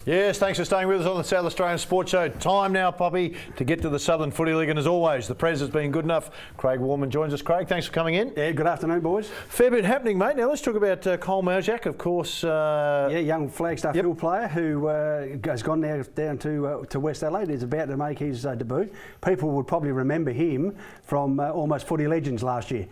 Yes, thanks for staying with us on the South Australian Sports Show. Time now, Poppy, to get to the Southern Footy League, and as always, the Prez has been good enough. Craig Warman joins us. Craig, thanks for coming in. Yeah, good afternoon, boys. Fair bit happening, mate. Now let's talk about Cole Maljak, of course. Yeah, young Flagstaff Hill player who has gone now down to West Adelaide. He's about to make his debut. People would probably remember him from Almost Footy Legends last year.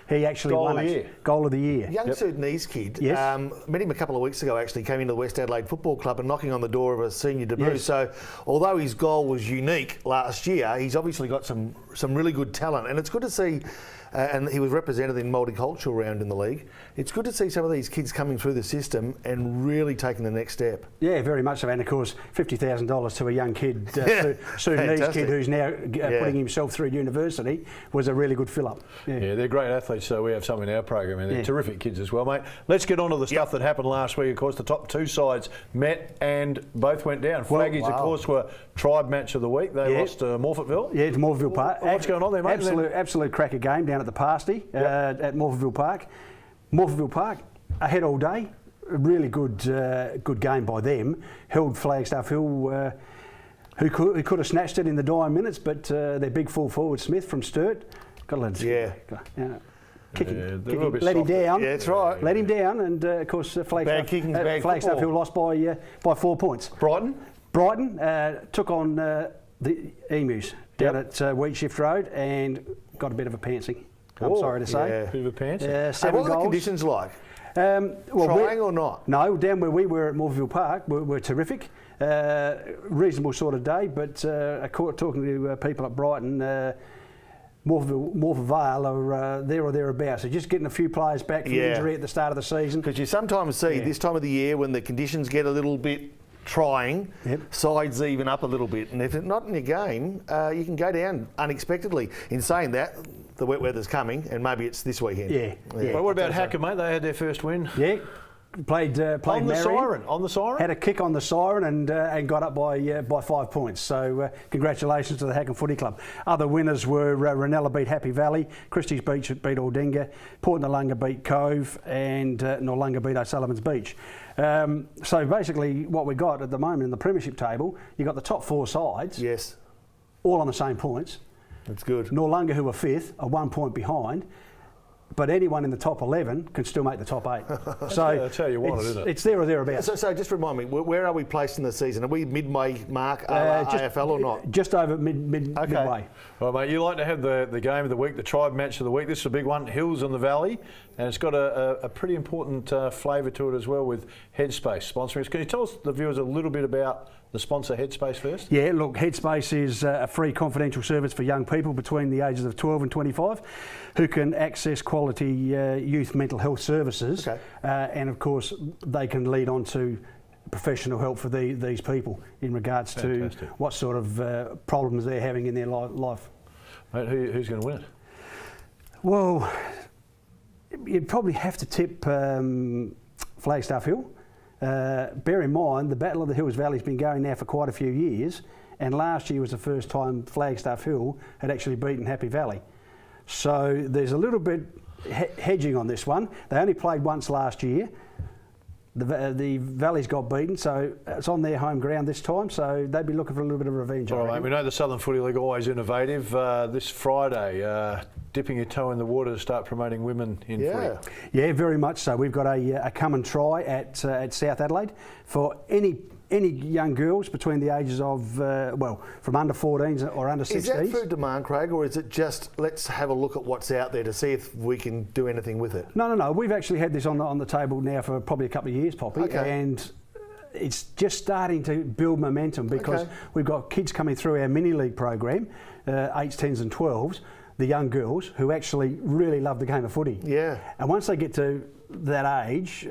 He actually won it. Goal of the year. Young Sudanese kid. Yes. Met him a couple of weeks ago, actually. Came into the West Adelaide Football Club and knocking on the door of a senior debut. Yes. So, although his goal was unique last year, he's obviously got some really good talent. And it's good to see, and he was represented in multicultural round in the league. It's good to see some of these kids coming through the system and really taking the next step. Yeah, very much so. And of course, $50,000 to a young kid, Sudanese kid who's now putting himself through university was a really good fill-up. Yeah, they're great athletes, so we have some in our program, and they're terrific kids as well, mate. Let's get on to the stuff that happened last week. Of course, the top two sides met and both went down. Flaggies, of course, were tribe match of the week. They lost to Morphettville. Yeah, to Morphettville Park. What's going on there, mate? Absolute cracker game down at the Pasty at Morphettville Park. Morphettville Park, ahead all day. A really good game by them. Held Flagstaff Hill, who could have snatched it in the dying minutes, but their big full forward, Smith from Sturt, got to let him kick him, let him down. Yeah, that's right. Let him down, and of course Flagstaff Hill lost by 4 points. Brighton took on the Emus down at Wheat Shift Road and got a bit of a pantsing. I'm sorry to say. Bit of a pants. 7 what were the conditions like? Well, trying or not? No, down where we were at Morphettville Park were terrific. Reasonable sort of day, but talking to people at Brighton, Morphettville Vale are there or thereabouts. So just getting a few players back from injury at the start of the season. Because you sometimes see this time of the year when the conditions get a little bit trying, sides even up a little bit, and if it's not in your game, you can go down unexpectedly. In saying that, the wet weather's coming, and maybe it's this weekend. Yeah. But what about Hacker, mate? They had their first win. Yeah. Played on the siren. On the siren. Had a kick on the siren and got up by 5 points. So congratulations to the Hacken Footy Club. Other winners were Ranella beat Happy Valley, Christie's Beach beat Aldinga, Port Noarlunga beat Cove, and Noarlunga beat O'Sullivan's Beach. So basically, what we got at the moment in the premiership table, you got the top 4 sides. Yes. All on the same points. That's good. Noarlunga, who are 5th, are 1 point behind. But anyone in the top 11 can still make the top 8. So that's how you want it, isn't it? It's there or thereabouts. So just remind me, where are we placed in the season? Are we midway mark AFL or not? Just over midway. Well, mate, you like to have the game of the week, the tribe match of the week. This is a big one, Hills in the Valley, and it's got a pretty important flavour to it as well with Headspace sponsoring us. Can you tell us, the viewers, a little bit about the sponsor Headspace first? Yeah, look, Headspace is a free confidential service for young people between the ages of 12 and 25 who can access quality youth mental health services. And of course, they can lead on to professional help for these people in regards to what sort of problems they're having in their life. Mate, who's going to win it? Well, you'd probably have to tip Flagstaff Hill. Bear in mind, the Battle of the Hills Valley has been going now for quite a few years, and last year was the first time Flagstaff Hill had actually beaten Happy Valley. So there's a little bit hedging on this one. They only played once last year. The Valleys got beaten, so it's on their home ground this time, so they'd be looking for a little bit of revenge. All right, we know the Southern Footy League always innovative. This Friday, dipping your toe in the water to start promoting women in footy. Yeah, very much so. We've got a come and try at South Adelaide for any young girls between the ages of, from under 14s or under 16s. Is that through demand, Craig, or is it just let's have a look at what's out there to see if we can do anything with it? No. We've actually had this on the table now for probably a couple of years, Poppy, and it's just starting to build momentum because we've got kids coming through our mini league program, 8s, 10s and 12s, the young girls who actually really love the game of footy. Yeah. And once they get to that age,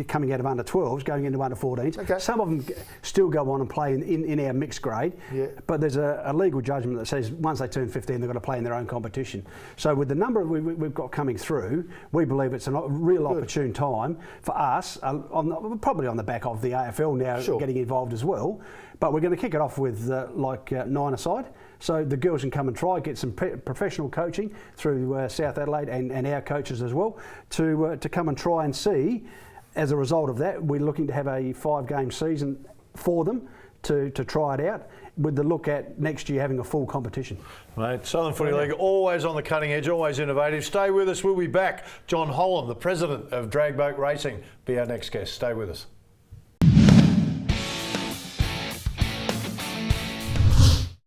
coming out of under 12s, going into under 14s. Okay. Some of them still go on and play in our mixed grade, but there's a legal judgment that says once they turn 15, they've got to play in their own competition. So with the number we've got coming through, we believe it's a real opportune time for us, probably on the back of the AFL now getting involved as well. But we're going to kick it off with 9-a-side. So the girls can come and try, get some professional coaching through South Adelaide and our coaches as well to come and try and see. As a result of that, we're looking to have a 5-game season for them to try it out, with the look at next year having a full competition. Mate, Southern Footy League, always on the cutting edge, always innovative. Stay with us, we'll be back. John Holland, the president of Drag Boat Racing, be our next guest. Stay with us.